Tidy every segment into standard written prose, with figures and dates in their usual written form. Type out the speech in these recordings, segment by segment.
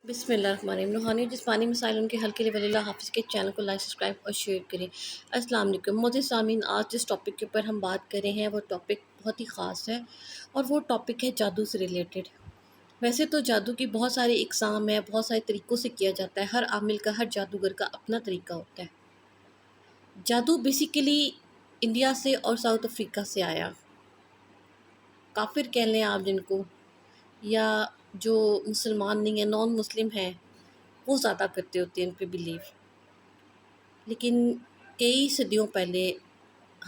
بسم اللہ الرحمن الرحیم۔ روحانی اور جسمانی مسائل ان کے حل کے لیے ولی اللہ حافظ کے چینل کو لائک سبسکرائب اور شیئر کریں۔ السلام علیکم معزز سامعین، آج جس ٹاپک کے اوپر ہم بات کر رہے ہیں وہ ٹاپک بہت ہی خاص ہے اور وہ ٹاپک ہے جادو سے ریلیٹڈ۔ ویسے تو جادو کی بہت سارے اقسام ہیں، بہت سارے طریقوں سے کیا جاتا ہے، ہر عامل کا، ہر جادوگر کا اپنا طریقہ ہوتا ہے۔ جادو بیسیکلی انڈیا سے اور ساؤتھ افریقہ سے آیا۔ کافر کہہ لیں آپ جن کو، یا جو مسلمان نہیں ہیں، نان مسلم ہیں، وہ زیادہ کرتے ہوتے ہیں ان پہ بلیو۔ لیکن کئی صدیوں پہلے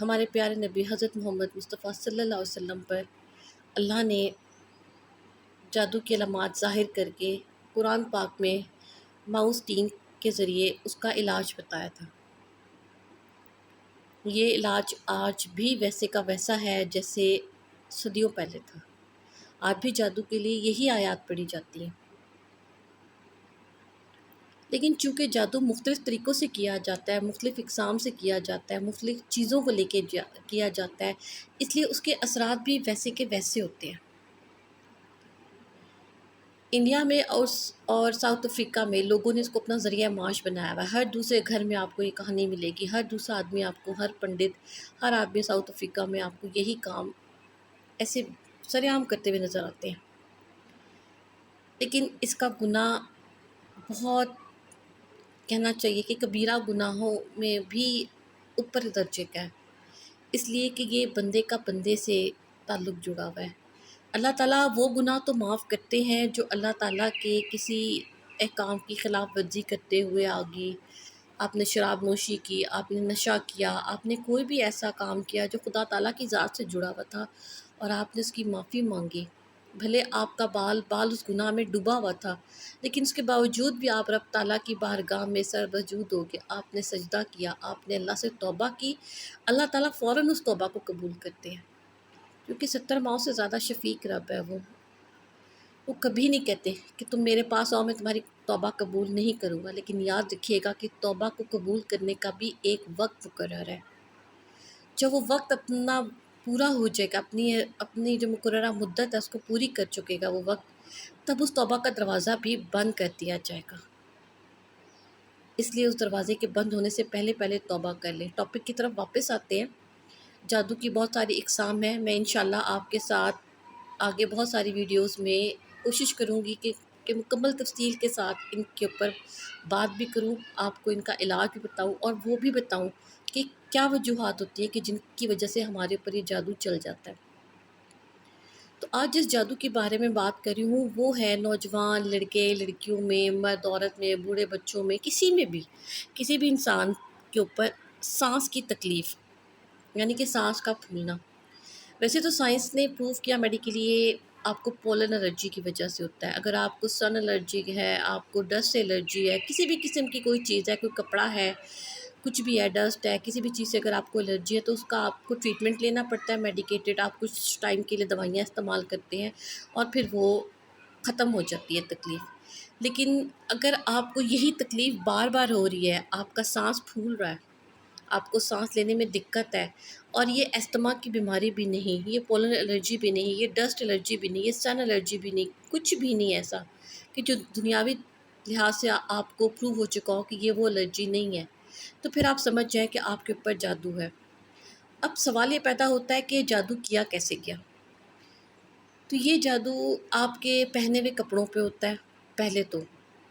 ہمارے پیارے نبی حضرت محمد مصطفیٰ صلی اللہ علیہ وسلم پر اللہ نے جادو کی علامات ظاہر کر کے قرآن پاک میں ماؤس ٹین کے ذریعے اس کا علاج بتایا تھا۔ یہ علاج آج بھی ویسے کا ویسا ہے جیسے صدیوں پہلے تھا۔ آج بھی جادو کے لیے یہی آیات پڑھی جاتی ہیں۔ لیکن چونکہ جادو مختلف طریقوں سے کیا جاتا ہے، مختلف اقسام سے کیا جاتا ہے، مختلف چیزوں کو لے کے کیا جاتا ہے، اس لیے اس کے اثرات بھی ویسے کے ویسے ہوتے ہیں۔ انڈیا میں اور ساؤتھ افریقہ میں لوگوں نے اس کو اپنا ذریعہ معاش بنایا ہوا ہے۔ ہر دوسرے گھر میں آپ کو یہ کہانی ملے گی، ہر دوسرا آدمی آپ کو، ہر پنڈت، ہر آدمی ساؤتھ افریقہ میں آپ کو یہی کام ایسے سر عام کرتے ہوئے نظر آتے ہیں۔ لیکن اس کا گناہ بہت، کہنا چاہیے کہ کبیرہ گناہوں میں بھی اوپر درجے کا ہے، اس لیے کہ یہ بندے کا بندے سے تعلق جڑا ہوا ہے۔ اللہ تعالیٰ وہ گناہ تو معاف کرتے ہیں جو اللہ تعالیٰ کے کسی احکام کی خلاف ورزی کرتے ہوئے آگے، آپ نے شراب نوشی کی، آپ نے نشہ کیا، آپ نے کوئی بھی ایسا کام کیا جو خدا تعالیٰ کی ذات سے جڑا ہوا تھا اور آپ نے اس کی معافی مانگی، بھلے آپ کا بال اس گناہ میں ڈوبا ہوا تھا، لیکن اس کے باوجود بھی آپ رب تعالیٰ کی بارگاہ میں سر وجود ہو گئے، آپ نے سجدہ کیا، آپ نے اللہ سے توبہ کی، اللہ تعالیٰ فوراً اس توبہ کو قبول کرتے ہیں، کیونکہ 70 ماؤں سے زیادہ شفیق رب ہے۔ وہ کبھی نہیں کہتے کہ تم میرے پاس آؤ میں تمہاری توبہ قبول نہیں کروں گا، لیکن یاد رکھیے گا کہ توبہ کو قبول کرنے کا بھی ایک وقت مقرر ہے۔ جب وہ وقت اپنا پورا ہو جائے گا، اپنی جو مقررہ مدت ہے اس کو پوری کر چکے گا وہ وقت، تب اس توبہ کا دروازہ بھی بند کر دیا جائے گا۔ اس لیے اس دروازے کے بند ہونے سے پہلے توبہ کر لیں۔ ٹاپک کی طرف واپس آتے ہیں۔ جادو کی بہت ساری اقسام ہیں، میں انشاءاللہ آپ کے ساتھ آگے بہت ساری ویڈیوز میں کوشش کروں گی کہ مکمل تفصیل کے ساتھ ان کے اوپر بات بھی کروں، آپ کو ان کا علاج بھی بتاؤں اور وہ بھی بتاؤں کہ کیا وجوہات ہوتی ہیں کہ جن کی وجہ سے ہمارے اوپر یہ جادو چل جاتا ہے۔ تو آج جس جادو کے بارے میں بات کر رہی ہوں وہ ہے نوجوان لڑکے لڑکیوں میں، مرد عورت میں، بوڑھے بچوں میں، کسی بھی انسان کے اوپر سانس کی تکلیف، یعنی کہ سانس کا پھولنا۔ ویسے تو سائنس نے پروو کیا میڈیکلی یہ آپ کو پولن الرجی کی وجہ سے ہوتا ہے۔ اگر آپ کو سن الرجی ہے، آپ کو ڈسٹ سے الرجی ہے، کسی بھی قسم کی کوئی چیز ہے، کوئی کپڑا ہے، کچھ بھی ہے، ڈسٹ ہے، کسی بھی چیز سے اگر آپ کو الرجی ہے تو اس کا آپ کو ٹریٹمنٹ لینا پڑتا ہے میڈیکیٹڈ، آپ کچھ ٹائم کے لیے دوائیاں استعمال کرتے ہیں اور پھر وہ ختم ہو جاتی ہے تکلیف۔ لیکن اگر آپ کو یہی تکلیف بار بار ہو رہی ہے، آپ کا سانس پھول رہا ہے، آپ کو سانس لینے میں دقت ہے، اور یہ استھما کی بیماری بھی نہیں، یہ پولن الرجی بھی نہیں، یہ ڈسٹ الرجی بھی نہیں، یہ سن الرجی بھی نہیں، کچھ بھی نہیں ایسا کہ جو دنیاوی لحاظ سے آپ کو پروو ہو چکا ہو کہ یہ وہ الرجی نہیں ہے، تو پھر آپ سمجھ جائیں کہ آپ کے اوپر جادو ہے۔ اب سوال یہ پیدا ہوتا ہے کہ جادو کیا کیسے گیا؟ تو یہ جادو آپ کے پہنے ہوئے کپڑوں پہ ہوتا ہے۔ پہلے تو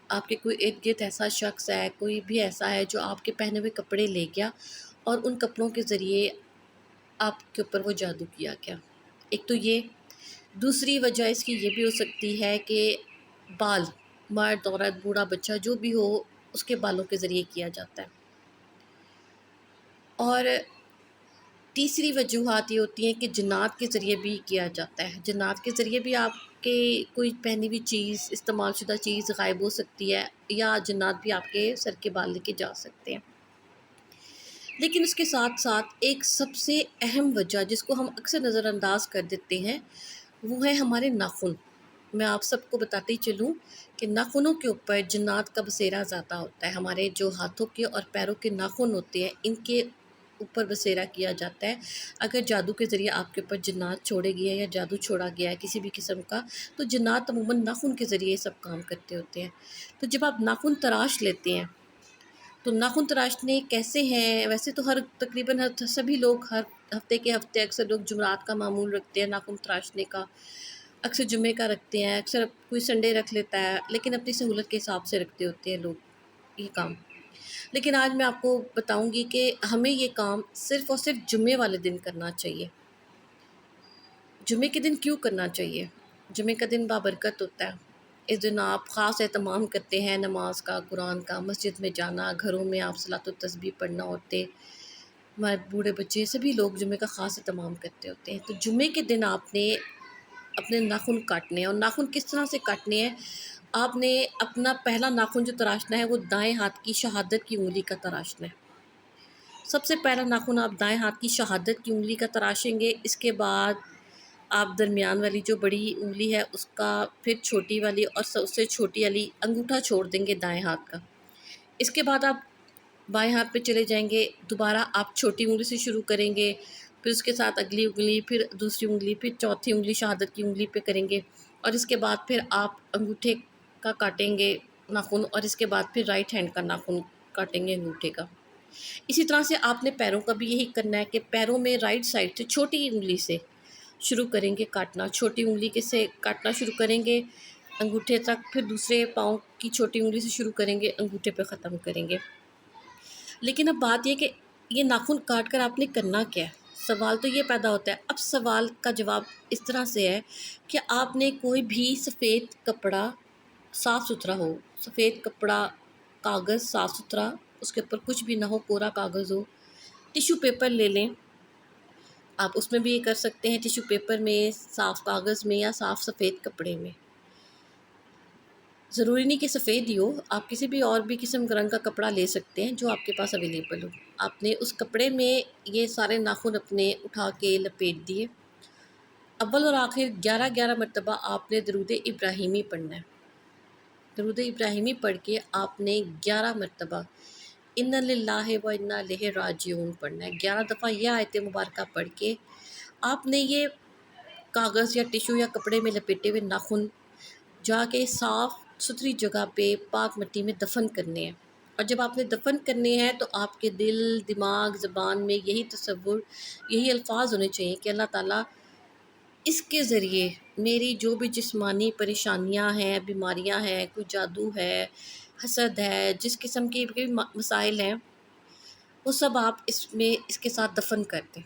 آپ کے کوئی ارد گرد ایسا شخص ہے، کوئی بھی ایسا ہے جو آپ کے پہنے ہوئے کپڑے لے گیا اور ان کپڑوں کے ذریعے آپ کے اوپر وہ جادو کیا گیا۔ ایک تو یہ، دوسری وجہ اس کی یہ بھی ہو سکتی ہے کہ بال، مرد عورت بوڑھا بچہ جو بھی ہو اس کے بالوں کے ذریعے کیا جاتا ہے۔ اور تیسری وجوہات یہ ہوتی ہیں کہ جنات کے ذریعے بھی کیا جاتا ہے۔ جنات کے ذریعے بھی آپ کے کوئی پہنی ہوئی چیز، استعمال شدہ چیز غائب ہو سکتی ہے، یا جنات بھی آپ کے سر کے بال لے کے جا سکتے ہیں۔ لیکن اس کے ساتھ ساتھ ایک سب سے اہم وجہ جس کو ہم اکثر نظر انداز کر دیتے ہیں وہ ہے ہمارے ناخن۔ میں آپ سب کو بتاتی چلوں کہ ناخنوں کے اوپر جنات کا بسیرا زیادہ ہوتا ہے۔ ہمارے جو ہاتھوں کے اور پیروں کے ناخن ہوتے ہیں ان کے اوپر بسیرا کیا جاتا ہے۔ اگر جادو کے ذریعے آپ کے اوپر جنات چھوڑے گئے ہیں یا جادو چھوڑا گیا ہے کسی بھی قسم کا، تو جنات عموماً ناخن کے ذریعے یہ سب کام کرتے ہوتے ہیں۔ تو جب آپ ناخن تراش لیتے ہیں تو ناخن تراشنے کیسے ہیں؟ ویسے تو تقریباً سبھی لوگ ہر ہفتے کے ہفتے اکثر لوگ جمعرات کا معمول رکھتے ہیں ناخن تراشنے کا، اکثر جمعے کا رکھتے ہیں، اکثر کوئی سنڈے رکھ لیتا ہے، لیکن اپنی سہولت کے حساب سے رکھتے ہوتے ہیں لوگ یہ کام۔ لیکن آج میں آپ کو بتاؤں گی کہ ہمیں یہ کام صرف اور صرف جمعے والے دن کرنا چاہیے۔ جمعے کے دن کیوں کرنا چاہیے؟ جمعے کا دن بابرکت ہوتا ہے۔ اس دن آپ خاص اہتمام کرتے ہیں نماز کا، قرآن کا، مسجد میں جانا، گھروں میں آپ صلاۃ التسبیح پڑھنا ہوتے، ہمارے بوڑھے بچے سبھی لوگ جمعے کا خاص اہتمام کرتے ہوتے ہیں۔ تو جمعے کے دن آپ نے اپنے ناخن کاٹنے ہیں، اور ناخن کس طرح سے کاٹنے ہیں؟ آپ نے اپنا پہلا ناخن جو تراشنا ہے وہ دائیں ہاتھ کی شہادت کی انگلی کا تراشنا ہے۔ سب سے پہلا ناخن آپ دائیں ہاتھ کی شہادت کی انگلی کا تراشیں گے، اس کے بعد آپ درمیان والی جو بڑی انگلی ہے اس کا، پھر چھوٹی والی اور اس سے چھوٹی والی انگوٹھا چھوڑ دیں گے دائیں ہاتھ کا۔ اس کے بعد آپ بائیں ہاتھ پہ چلے جائیں گے، دوبارہ آپ چھوٹی انگلی سے شروع کریں گے، پھر اس کے ساتھ اگلی انگلی، پھر دوسری انگلی، پھر چوتھی انگلی شہادت کی انگلی پہ کریں گے، اور اس کے بعد پھر آپ انگوٹھے کا کاٹیں گے ناخن، اور اس کے بعد پھر رائٹ ہینڈ کا ناخن کاٹیں گے انگوٹھے کا۔ اسی طرح سے آپ نے پیروں کا بھی یہی کرنا ہے کہ پیروں میں رائٹ سائڈ سے چھوٹی انگلی سے شروع کریں گے کاٹنا، چھوٹی انگلی کے سے کاٹنا شروع کریں گے انگوٹھے تک، پھر دوسرے پاؤں کی چھوٹی انگلی سے شروع کریں گے، انگوٹھے پہ ختم کریں گے۔ لیکن اب بات یہ کہ یہ ناخن کاٹ کر آپ نے کرنا کیا ہے؟ سوال تو یہ پیدا ہوتا ہے۔ اب سوال کا جواب اس طرح سے ہے کہ آپ نے کوئی بھی سفید کپڑا صاف ستھرا ہو، سفید کپڑا، کاغذ صاف ستھرا، اس کے اوپر کچھ بھی نہ ہو، کورا کاغذ ہو، ٹیشو پیپر لے لیں۔ آپ اس میں بھی یہ کر سکتے ہیں، ٹیشو پیپر میں، صاف کاغذ میں، یا صاف سفید کپڑے میں۔ ضروری نہیں کہ سفید ہی ہو، آپ کسی بھی اور بھی قسم رنگ کا کپڑا لے سکتے ہیں جو آپ کے پاس اویلیبل ہو۔ آپ نے اس کپڑے میں یہ سارے ناخن اپنے اٹھا کے لپیٹ دیے۔ اول اور آخر 11 مرتبہ آپ نے درود ابراہیمی پڑھنا ہے۔ درود ابراہیمی پڑھ کے آپ نے 11 مرتبہ ان للہ و انا الیہ راجعون پڑھنا ہے۔ 11 دفعہ یہ آیت مبارکہ پڑھ کے آپ نے یہ کاغذ یا ٹیشو یا کپڑے میں لپیٹے ہوئے ناخن جا کے صاف ستھری جگہ پہ پاک مٹی میں دفن کرنے ہیں۔ اور جب آپ نے دفن کرنے ہیں تو آپ کے دل، دماغ، زبان میں یہی تصور، یہی الفاظ ہونے چاہیے کہ اللہ تعالیٰ اس کے ذریعے میری جو بھی جسمانی پریشانیاں ہیں، بیماریاں ہیں، کوئی جادو ہے، حسد ہے، جس قسم کے بھی مسائل ہیں، وہ سب آپ اس کے ساتھ دفن کر دیں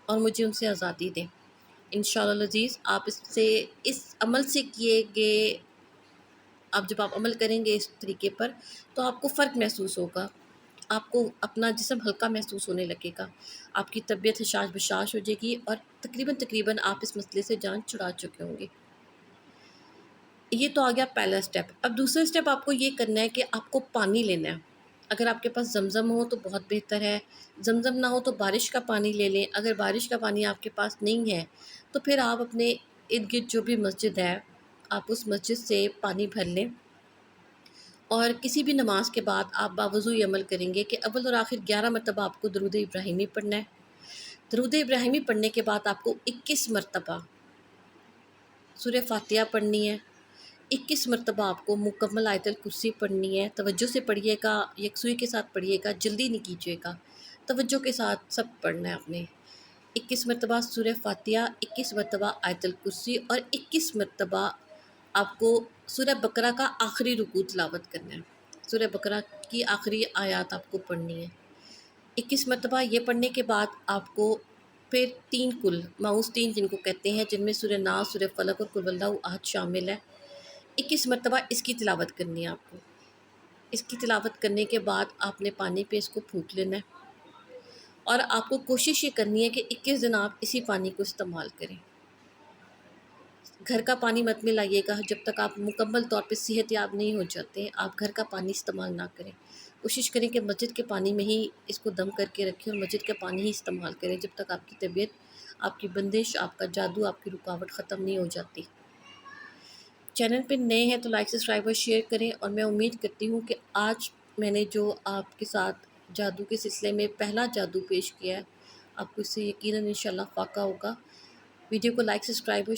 اور مجھے ان سے آزادی دیں۔ انشاءاللہ العزیز آپ اس عمل سے کیے گئے، جب آپ عمل کریں گے اس طریقے پر تو آپ کو فرق محسوس ہوگا، آپ کو اپنا جسم ہلکا محسوس ہونے لگے گا، آپ کی طبیعت حشاش بشاش ہو جائے گی، اور تقریباً آپ اس مسئلے سے جان چھڑا چکے ہوں گے۔ یہ تو آ گیا پہلا سٹیپ۔ اب دوسرا سٹیپ آپ کو یہ کرنا ہے کہ آپ کو پانی لینا ہے۔ اگر آپ کے پاس زمزم ہو تو بہت بہتر ہے، زمزم نہ ہو تو بارش کا پانی لے لیں۔ اگر بارش کا پانی آپ کے پاس نہیں ہے تو پھر آپ اپنے ارد گرد جو بھی مسجد ہے آپ اس مسجد سے پانی بھر لیں، اور کسی بھی نماز کے بعد آپ باوضو یہ عمل کریں گے کہ اول اور آخر 11 مرتبہ آپ کو درود ابراہیمی پڑھنا ہے۔ درود ابراہیمی پڑھنے کے بعد آپ کو 21 مرتبہ سورہ فاتحہ پڑھنی ہے، 21 مرتبہ آپ کو مکمل آیت الکرسی پڑھنی ہے۔ توجہ سے پڑھیے گا، یکسوئی کے ساتھ پڑھیے گا، جلدی نہیں کیجیے گا، توجہ کے ساتھ سب پڑھنا ہے آپ نے۔ 21 مرتبہ سورہ فاتحہ، 21 مرتبہ آیت الکرسی، اور 21 مرتبہ آپ کو سورہ بقرہ کا آخری رکوع تلاوت کرنا ہے۔ سورہ بقرہ کی آخری آیات آپ کو پڑھنی ہے۔ 21 مرتبہ یہ پڑھنے کے بعد آپ کو پھر 3 کل معوذ 3 جن کو کہتے ہیں، جن میں سورہ ناس، سورہ فلق اور قل اللہ احد شامل ہے، 21 مرتبہ اس کی تلاوت کرنی ہے آپ کو۔ اس کی تلاوت کرنے کے بعد آپ نے پانی پہ اس کو پھونک لینا ہے، اور آپ کو کوشش یہ کرنی ہے کہ 21 دن آپ اسی پانی کو استعمال کریں۔ گھر کا پانی مت ملائیے گا، جب تک آپ مکمل طور پہ صحت یاب نہیں ہو جاتے آپ گھر کا پانی استعمال نہ کریں۔ کوشش کریں کہ مسجد کے پانی میں ہی اس کو دم کر کے رکھیں، اور مسجد کے پانی ہی استعمال کریں جب تک آپ کی طبیعت، آپ کی بندش، آپ کا جادو، آپ کی رکاوٹ ختم نہیں ہو جاتی۔ چینل پہ نئے ہیں تو لائک، سبسکرائب اور شیئر کریں، اور میں امید کرتی ہوں کہ آج میں نے جو آپ کے ساتھ جادو کے سلسلے میں پہلا جادو پیش کیا ہے، آپ کو اس سے یقیناً انشاءاللہ فاقہ ہوگا۔ ویڈیو کو لائک سبسکرائب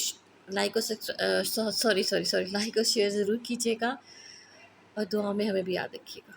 لائک اور سوری لائک اور شیئر ضرور کیجیے گا، اور دعا میں ہمیں بھی یاد رکھیے گا۔